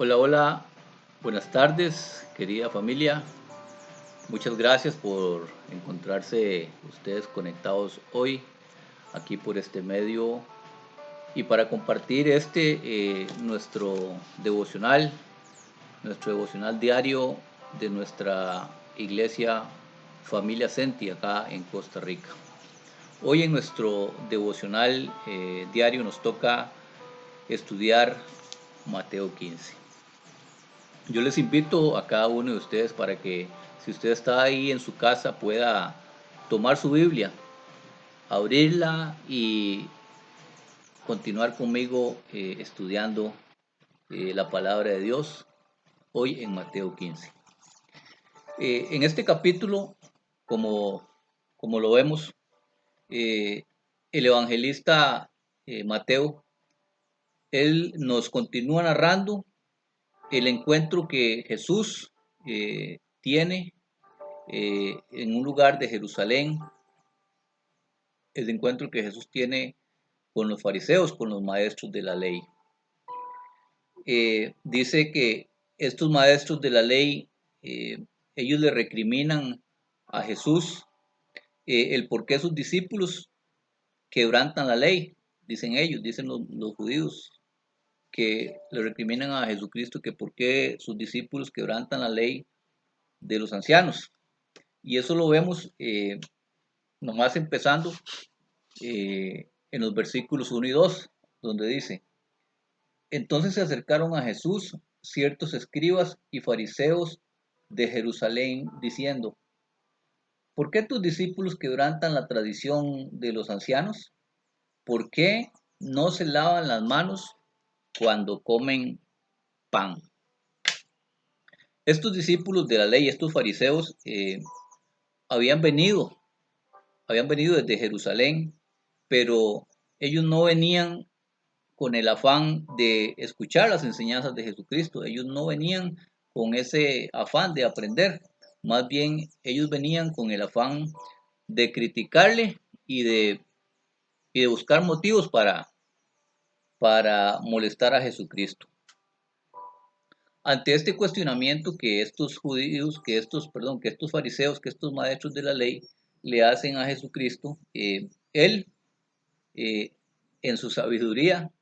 Hola, hola, buenas tardes, querida familia. Muchas gracias por encontrarse ustedes conectados hoy aquí por este medio y para compartir nuestro devocional diario de nuestra iglesia Familia Senti acá en Costa Rica. Hoy en nuestro devocional diario nos toca estudiar Mateo 15. Yo les invito a cada uno de ustedes para que, si usted está ahí en su casa, pueda tomar su Biblia, abrirla y continuar conmigo estudiando la palabra de Dios hoy en Mateo 15. En este capítulo, como, como lo vemos, eh, el evangelista Mateo, él nos continúa narrando el encuentro que Jesús tiene en un lugar de Jerusalén, el encuentro que Jesús tiene con los fariseos, con los maestros de la ley. Dice que estos maestros de la ley, ellos le recriminan a Jesús el por qué sus discípulos quebrantan la ley, dicen ellos, dicen los judíos, que le recriminan a Jesucristo que por qué sus discípulos quebrantan la ley de los ancianos. Y eso lo vemos nomás empezando en los versículos 1 y 2, donde dice: Entonces se acercaron a Jesús ciertos escribas y fariseos de Jerusalén, diciendo: ¿Por qué tus discípulos quebrantan la tradición de los ancianos? ¿Por qué no se lavan las manos cuando comen pan? Estos discípulos de la ley, estos fariseos, habían venido, habían venido desde Jerusalén, pero ellos no venían con el afán de escuchar las enseñanzas de Jesucristo. Ellos no venían con ese afán de aprender. Más bien, ellos venían con el afán de criticarle y de buscar motivos para molestar a Jesucristo. Ante este cuestionamiento que estos judíos, que estos fariseos, que estos maestros de la ley le hacen a Jesucristo, él, eh, en su sabiduría,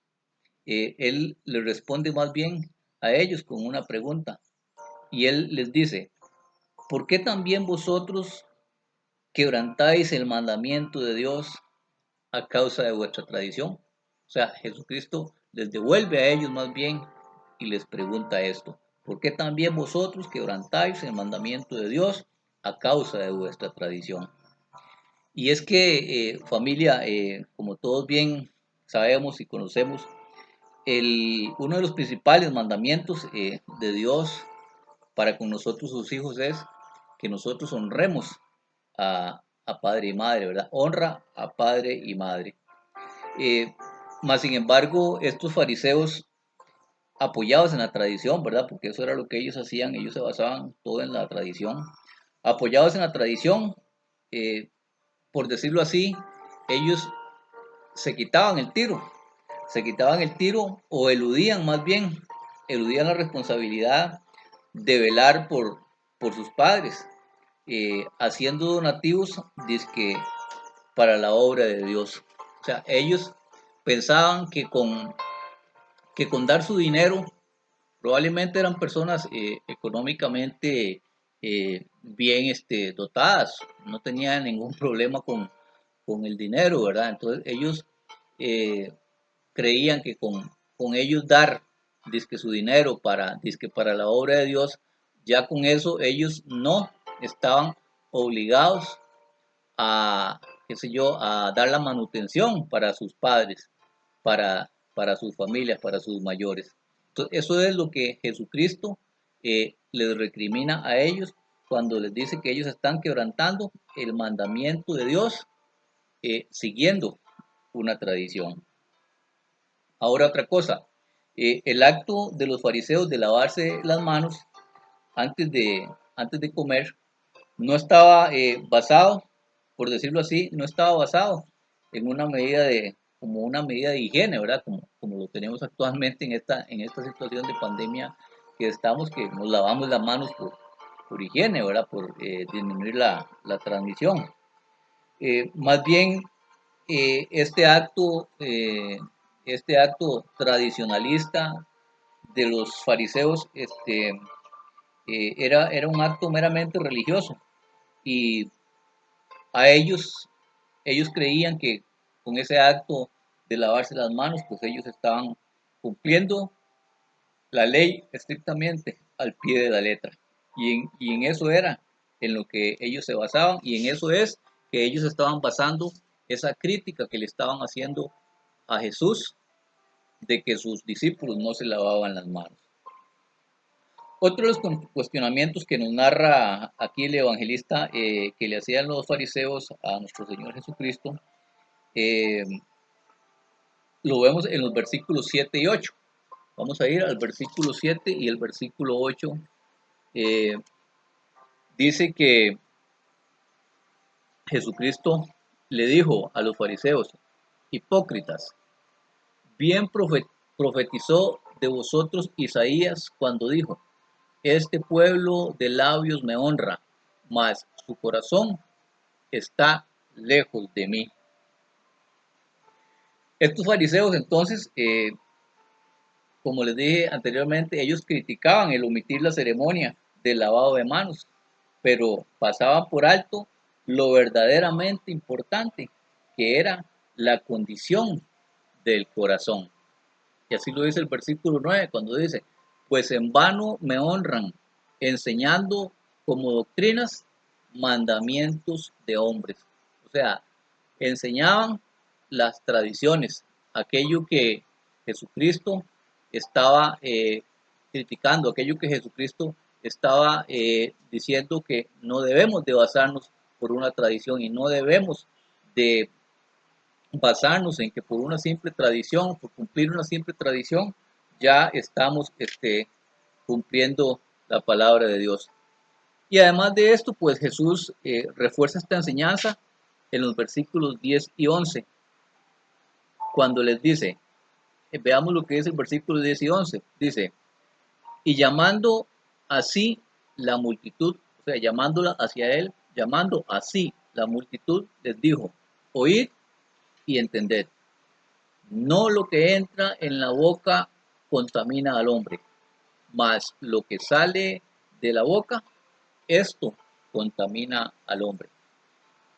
él le responde más bien a ellos con una pregunta. Y él les dice: ¿por qué también vosotros quebrantáis el mandamiento de Dios a causa de vuestra tradición? O sea, Jesucristo les devuelve a ellos más bien y les pregunta esto: ¿por qué también vosotros quebrantáis el mandamiento de Dios a causa de vuestra tradición? Y es que, familia, como todos bien sabemos y conocemos, uno de los principales mandamientos de Dios para con nosotros sus hijos es que nosotros honremos a padre y madre, ¿verdad? Honra a padre y madre. Eh, Más sin embargo, estos fariseos, apoyados en la tradición, ¿verdad? Porque eso era lo que ellos hacían, ellos se basaban todo en la tradición. Apoyados en la tradición, eh, por decirlo así, ellos se quitaban el tiro, o eludían más bien, eludían la responsabilidad de velar por sus padres, haciendo donativos dizque para la obra de Dios. O sea, ellos pensaban que con dar su dinero, probablemente eran personas económicamente bien dotadas, no tenían ningún problema con el dinero, ¿verdad? Entonces ellos eh, creían que con ellos dar dizque su dinero dizque para la obra de Dios, ya con eso ellos no estaban obligados a, qué sé yo, a dar la manutención para sus padres, para sus familias, para sus mayores. Entonces, eso es lo que Jesucristo les recrimina a ellos cuando les dice que ellos están quebrantando el mandamiento de Dios siguiendo una tradición. Ahora otra cosa, el acto de los fariseos de lavarse las manos antes de comer no estaba basado, por decirlo así, no estaba basado en una medida como una medida de higiene, ¿verdad? Como como lo tenemos actualmente en esta situación de pandemia que estamos, que nos lavamos las manos por higiene, ¿verdad? Por disminuir la transmisión. Más bien, este este acto tradicionalista de los fariseos, era un acto meramente religioso y a ellos creían que con ese acto de lavarse las manos, pues ellos estaban cumpliendo la ley estrictamente al pie de la letra. Y en eso era en lo que ellos se basaban y en eso es que ellos estaban basando esa crítica que le estaban haciendo a Jesús de que sus discípulos no se lavaban las manos. Otro de los cuestionamientos que nos narra aquí el evangelista que le hacían los fariseos a nuestro Señor Jesucristo, eh, lo vemos en los versículos 7 y 8. Vamos a ir al versículo 7 y el versículo 8. eh, Dice que Jesucristo le dijo a los fariseos: hipócritas, bien profetizó de vosotros Isaías cuando dijo: este pueblo de labios me honra, mas su corazón está lejos de mí. Estos fariseos entonces, como les dije anteriormente, ellos criticaban el omitir la ceremonia del lavado de manos, pero pasaban por alto lo verdaderamente importante, que era la condición del corazón. Y así lo dice el versículo 9 cuando dice: pues en vano me honran, enseñando como doctrinas mandamientos de hombres. O sea, enseñaban las tradiciones, aquello que Jesucristo estaba criticando, aquello que Jesucristo estaba diciendo que no debemos de basarnos por una tradición y no debemos de basarnos en que por una simple tradición, por cumplir una simple tradición, ya estamos cumpliendo la palabra de Dios. Y además de esto, pues Jesús refuerza esta enseñanza en los versículos 10 y 11, cuando les dice, veamos lo que dice el versículo 10 y 11, dice: y llamando así la multitud, o sea, llamándola hacia él, llamando así la multitud, les dijo: oíd y entended. No lo que entra en la boca contamina al hombre, mas lo que sale de la boca, esto contamina al hombre.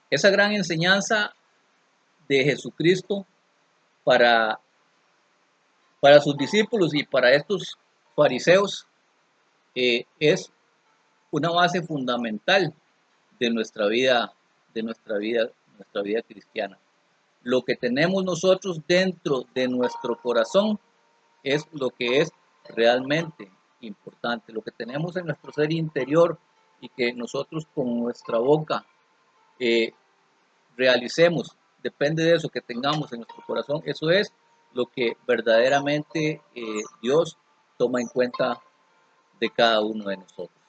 Esa gran enseñanza de Jesucristo para, para sus discípulos y para estos fariseos es una base fundamental de nuestra vida cristiana. Lo que tenemos nosotros dentro de nuestro corazón es lo que es realmente importante. Lo que tenemos en nuestro ser interior y que nosotros con nuestra boca eh, realicemos, depende de eso que tengamos en nuestro corazón. Eso es lo que verdaderamente Dios toma en cuenta de cada uno de nosotros.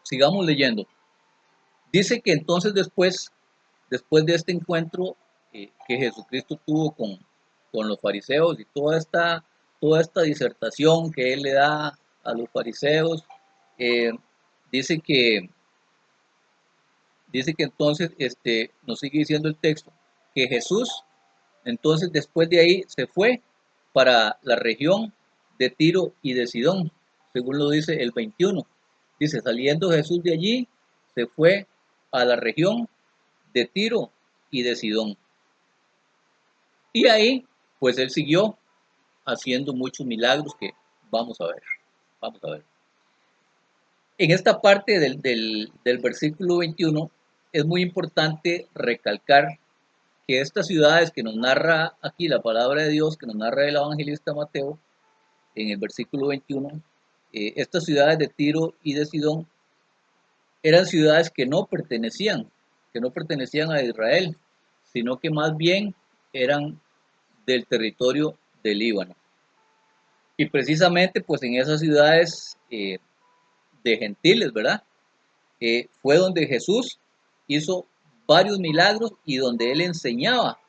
Sigamos leyendo. Dice que entonces después de este encuentro que Jesucristo tuvo con los fariseos y toda esta disertación que él le da a los fariseos, eh, dice que, dice que entonces, nos sigue diciendo el texto, que Jesús, entonces después de ahí se fue para la región de Tiro y de Sidón, según lo dice el 21. Dice: saliendo Jesús de allí, se fue a la región de Tiro y de Sidón. Y ahí, pues él siguió haciendo muchos milagros que vamos a ver. Vamos a ver. En esta parte del versículo 21 es muy importante recalcar que estas ciudades que nos narra aquí la palabra de Dios, que nos narra el evangelista Mateo, en el versículo 21, estas ciudades de Tiro y de Sidón eran ciudades que no pertenecían a Israel, sino que más bien eran del territorio del Líbano. Y precisamente pues en esas ciudades de gentiles, ¿verdad? Fue donde Jesús hizo varios milagros y donde él enseñaba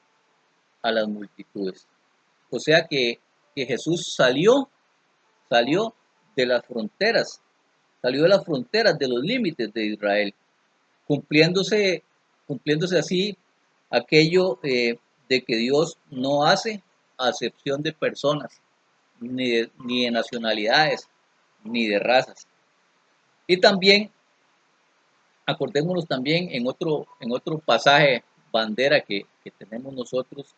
a las multitudes. O sea que Jesús salió de las fronteras, salió de las fronteras, de los límites de Israel, cumpliéndose, cumpliéndose así aquello de que Dios no hace acepción de personas, ni de nacionalidades, ni de razas. Y también, acordémonos también en otro pasaje, bandera que tenemos nosotros,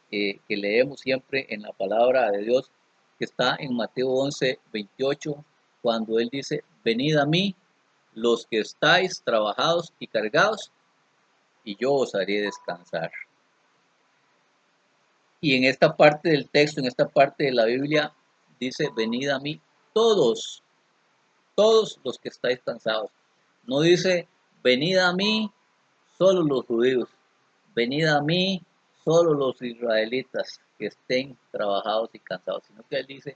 que leemos siempre en la palabra de Dios, que está en Mateo 11:28, cuando Él dice, venid a mí los que estáis trabajados y cargados, y yo os haré descansar. Y en esta parte del texto, en esta parte de la Biblia, dice, venid a mí todos, todos los que estáis cansados. No dice, venid a mí solo los judíos, venid a mí solo los israelitas que estén trabajados y cansados, sino que él dice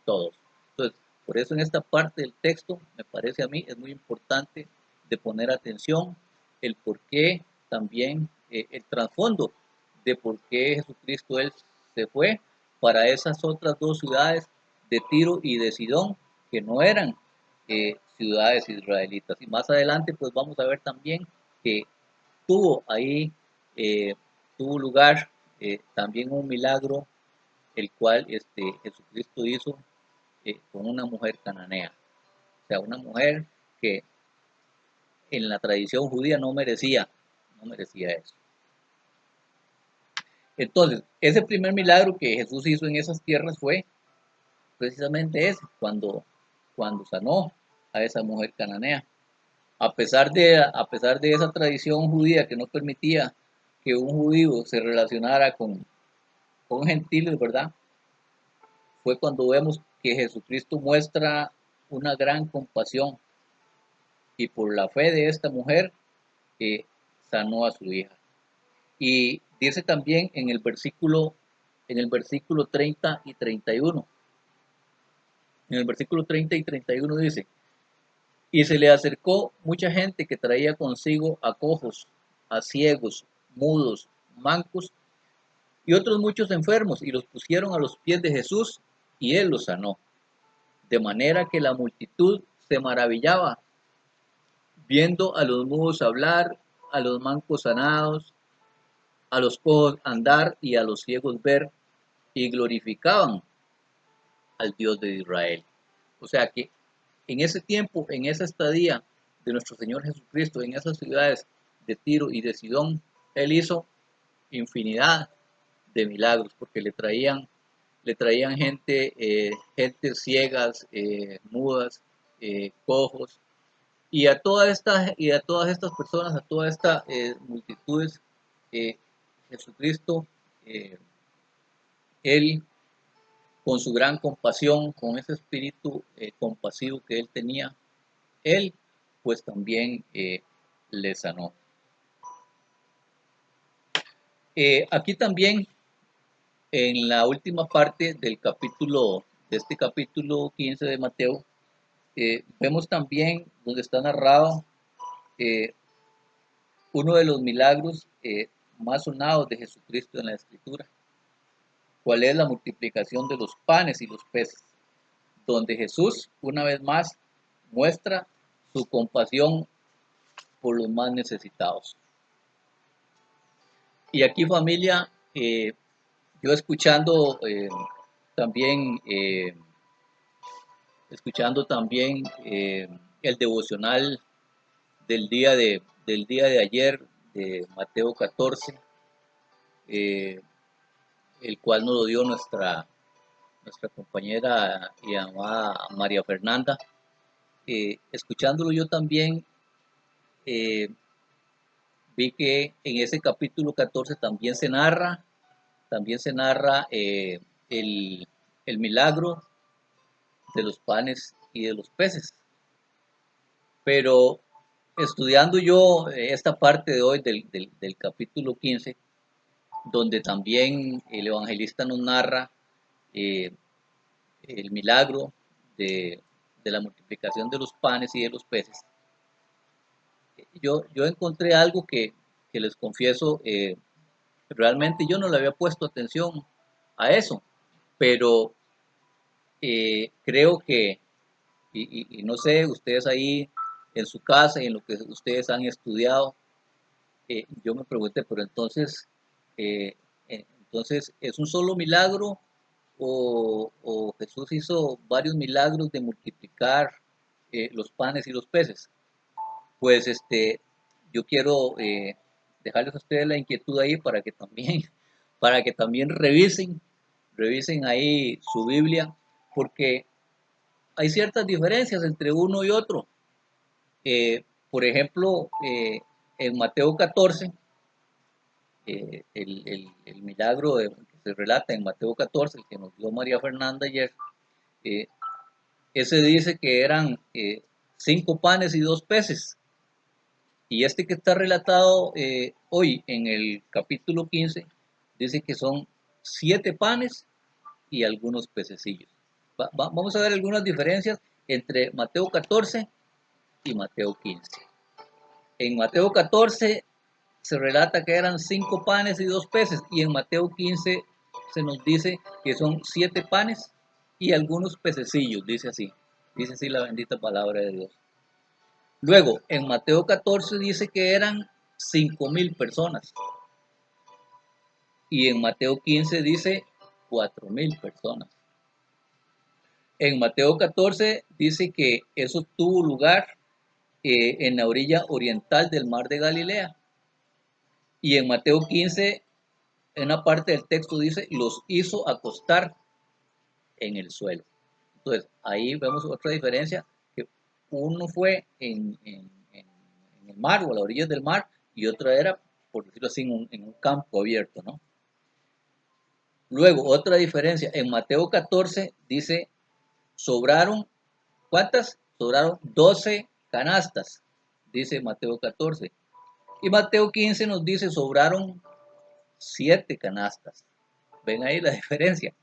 todos. Entonces, por eso en esta parte del texto, me parece a mí, es muy importante de poner atención el por qué también, el trasfondo de por qué Jesucristo él se fue para esas otras dos ciudades de Tiro y de Sidón, que no eran ciudades israelitas. Y más adelante pues vamos a ver también que tuvo ahí, eh, tuvo lugar también un milagro, el cual Jesucristo hizo con una mujer cananea. O sea, una mujer que en la tradición judía no merecía eso. Entonces, ese primer milagro que Jesús hizo en esas tierras fue precisamente ese, cuando sanó a esa mujer cananea. A pesar de esa tradición judía que no permitía que un judío se relacionara con gentiles, ¿verdad? Fue cuando vemos que Jesucristo muestra una gran compasión y por la fe de esta mujer sanó a su hija. Y dice también en el versículo 30 y 31, en el versículo 30 y 31 dice, y se le acercó mucha gente que traía consigo a cojos, a ciegos, mudos, mancos y otros muchos enfermos, y los pusieron a los pies de Jesús, y él los sanó. De manera que la multitud se maravillaba, viendo a los mudos hablar, a los mancos sanados, a los cojos andar y a los ciegos ver, y glorificaban al Dios de Israel. O sea que en ese tiempo, en esa estadía de nuestro Señor Jesucristo, en esas ciudades de Tiro y de Sidón, Él hizo infinidad de milagros, porque le traían gente ciegas, mudas, cojos, y a todas estas personas, a todas estas multitudes, eh, Jesucristo, eh, Él con su gran compasión, con ese espíritu compasivo que Él tenía, Él pues también le sanó. Aquí también en la última parte de este capítulo 15 de Mateo, vemos también donde está narrado eh, uno de los milagros más sonados de Jesucristo en la Escritura, cuál es la multiplicación de los panes y los peces, donde Jesús una vez más muestra su compasión por los más necesitados. Y aquí familia, yo también, escuchando también el devocional del día de ayer de Mateo 14, eh, el cual nos lo dio nuestra compañera y amada María Fernanda. Escuchándolo yo también, eh, vi que en ese capítulo 14 también se narra el, el milagro de los panes y de los peces. Pero estudiando yo esta parte de hoy del capítulo 15, donde también el evangelista nos narra eh, el milagro de la multiplicación de los panes y de los peces, yo encontré algo que les confieso, realmente yo no le había puesto atención a eso. pero creo que, y no sé, ustedes ahí en su casa y en lo que ustedes han estudiado, yo me pregunté, pero eh, entonces, ¿es un solo milagro o Jesús hizo varios milagros de multiplicar los panes y los peces? Pues yo quiero dejarles a ustedes la inquietud ahí para que también, para que también revisen ahí su Biblia, porque hay ciertas diferencias entre uno y otro. Por ejemplo, en Mateo 14, el milagro que se relata en Mateo 14, el que nos dio María Fernanda ayer, eh, ese dice que eran 5 panes y 2 peces. Y este que está relatado hoy en el capítulo 15 dice que son 7 panes y algunos pececillos. Vamos a ver algunas diferencias entre Mateo 14 y Mateo 15. En Mateo 14 se relata que eran 5 panes y 2 peces, y en Mateo 15 se nos dice que son 7 panes y algunos pececillos, dice así la bendita palabra de Dios. Luego, en Mateo 14 dice que eran 5.000 personas, y en Mateo 15 dice 4.000 personas. En Mateo 14 dice que eso tuvo lugar en la orilla oriental del mar de Galilea, y en Mateo 15 en una parte del texto dice, los hizo acostar en el suelo. Entonces, ahí vemos otra diferencia, que uno fue en el mar o a las orillas del mar, y otra era, por decirlo así, en un campo abierto, ¿no? Luego, otra diferencia, en Mateo 14 dice, sobraron, ¿cuántas? Sobraron 12 canastas, dice Mateo 14. Y Mateo 15 nos dice, sobraron 7 canastas. ¿Ven ahí la diferencia?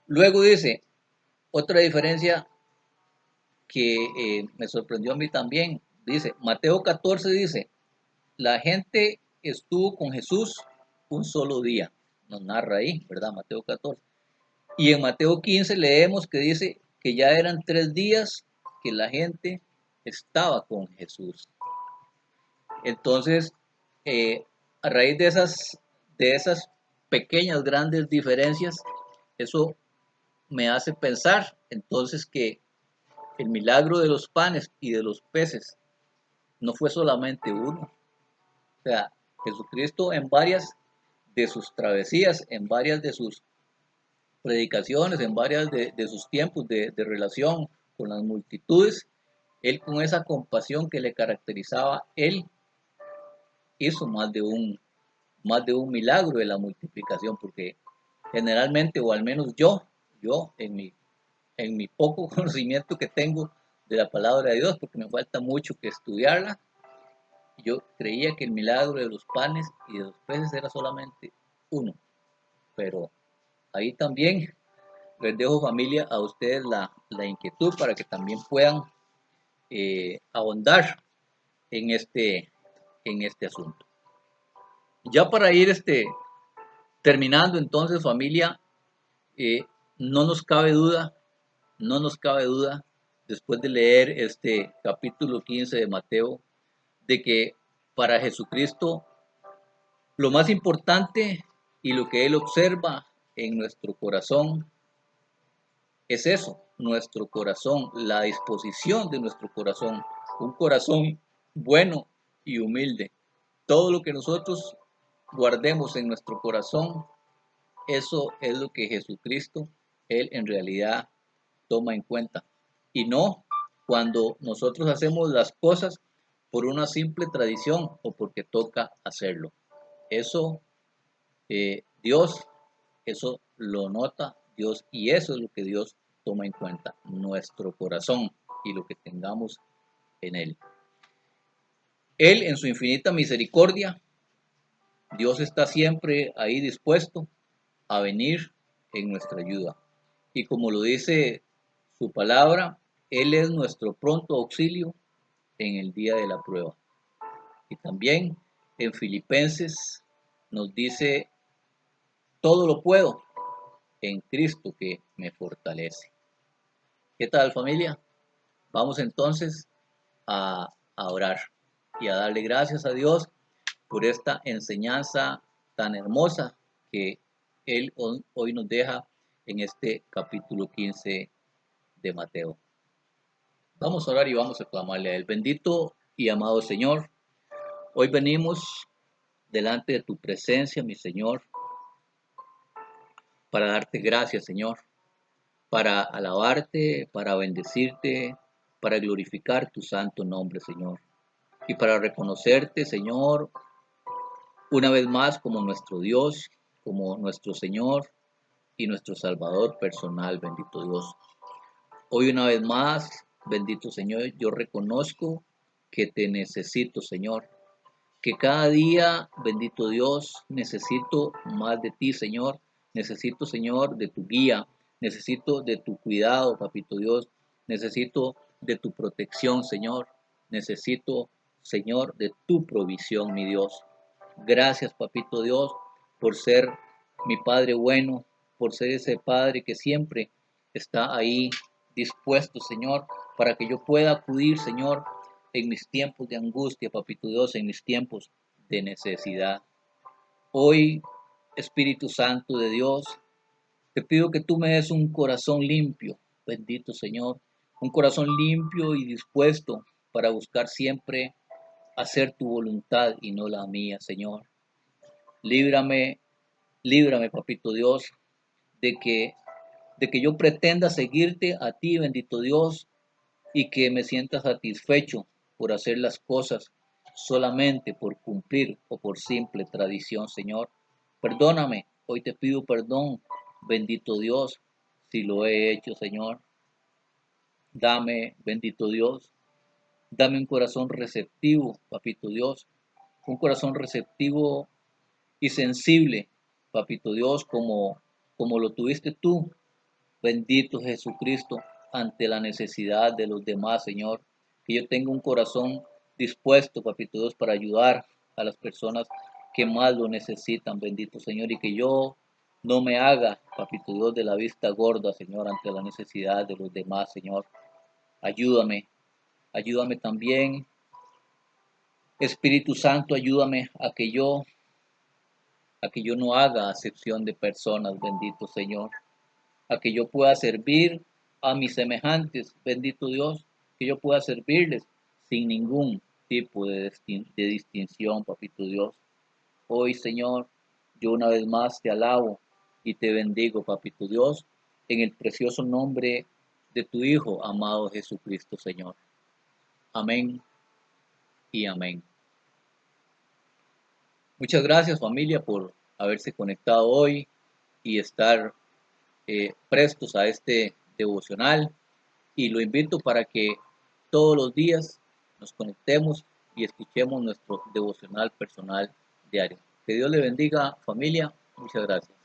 Luego dice, otra diferencia que me sorprendió a mí también, dice, Mateo 14 dice, la gente estuvo con Jesús un solo día, nos narra ahí, ¿verdad? Mateo 14. Y en Mateo 15 leemos que dice que ya eran 3 días que la gente estaba con Jesús. Entonces, a raíz de esas pequeñas, grandes diferencias, eso me hace pensar entonces que el milagro de los panes y de los peces no fue solamente uno. O sea, Jesucristo en varias de sus travesías, en varias de sus predicaciones, en varias de sus tiempos de relación con las multitudes, él con esa compasión que le caracterizaba, él hizo más de un milagro de la multiplicación, porque generalmente, o al menos yo en mi poco conocimiento que tengo de la palabra de Dios, porque me falta mucho que estudiarla, yo creía que el milagro de los panes y de los peces era solamente uno, pero ahí también les dejo, familia, a ustedes la inquietud para que también puedan ahondar en este asunto. Ya para ir terminando entonces, familia, eh, no nos cabe duda, no nos cabe duda, después de leer este capítulo 15 de Mateo, de que para Jesucristo lo más importante y lo que Él observa en nuestro corazón es eso, nuestro corazón, la disposición de nuestro corazón, un corazón bueno y humilde. Todo lo que nosotros guardemos en nuestro corazón, eso es lo que Jesucristo, Él en realidad toma en cuenta. Y no cuando nosotros hacemos las cosas por una simple tradición o porque toca hacerlo. Eso Dios, eso lo nota Dios, y eso es lo que Dios toma en cuenta, nuestro corazón y lo que tengamos en Él. Él en su infinita misericordia, Dios está siempre ahí dispuesto a venir en nuestra ayuda. Y como lo dice su palabra, Él es nuestro pronto auxilio en el día de la prueba. Y también en Filipenses nos dice, todo lo puedo en Cristo que me fortalece. ¿Qué tal, familia? Vamos entonces a orar y a darle gracias a Dios por esta enseñanza tan hermosa que Él hoy nos deja en este capítulo 15 de Mateo. Vamos a orar y vamos a clamarle a Él. Bendito y amado Señor, hoy venimos delante de tu presencia, mi Señor, para darte gracias, Señor, para alabarte, para bendecirte, para glorificar tu santo nombre, Señor, y para reconocerte, Señor, una vez más como nuestro Dios, como nuestro Señor y nuestro Salvador personal, bendito Dios. Hoy una vez más, bendito Señor, yo reconozco que te necesito, Señor, que cada día, bendito Dios, necesito más de ti, Señor. Necesito, Señor, de tu guía. Necesito de tu cuidado, papito Dios. Necesito de tu protección, Señor. Necesito, Señor, de tu provisión, mi Dios. Gracias, papito Dios, por ser mi Padre bueno, por ser ese Padre que siempre está ahí dispuesto, Señor, para que yo pueda acudir, Señor, en mis tiempos de angustia, papito Dios, en mis tiempos de necesidad. Hoy, Espíritu Santo de Dios, te pido que tú me des un corazón limpio, bendito Señor, un corazón limpio y dispuesto para buscar siempre hacer tu voluntad y no la mía, Señor. Líbrame, líbrame, papito Dios, de que, de que yo pretenda seguirte a ti, bendito Dios, y que me sienta satisfecho por hacer las cosas solamente por cumplir o por simple tradición, Señor. Perdóname, hoy te pido perdón, bendito Dios, si lo he hecho, Señor. Dame, bendito Dios, dame un corazón receptivo, papito Dios, un corazón receptivo y sensible, papito Dios, como lo tuviste tú, bendito Jesucristo, ante la necesidad de los demás, Señor. Que yo tenga un corazón dispuesto, papito Dios, para ayudar a las personas que más lo necesitan, bendito Señor, y que yo no me haga, papito Dios, de la vista gorda, Señor, ante la necesidad de los demás, Señor. Ayúdame, ayúdame también, Espíritu Santo, ayúdame a que yo no haga acepción de personas, bendito Señor, a que yo pueda servir a mis semejantes, bendito Dios, que yo pueda servirles sin ningún tipo de distinción, papito Dios. Hoy, Señor, yo una vez más te alabo y te bendigo, papito Dios, en el precioso nombre de tu Hijo, amado Jesucristo, Señor. Amén y amén. Muchas gracias, familia, por haberse conectado hoy y estar prestos a este devocional, y lo invito para que todos los días nos conectemos y escuchemos nuestro devocional personal diario. Que Dios le bendiga, familia. Muchas gracias.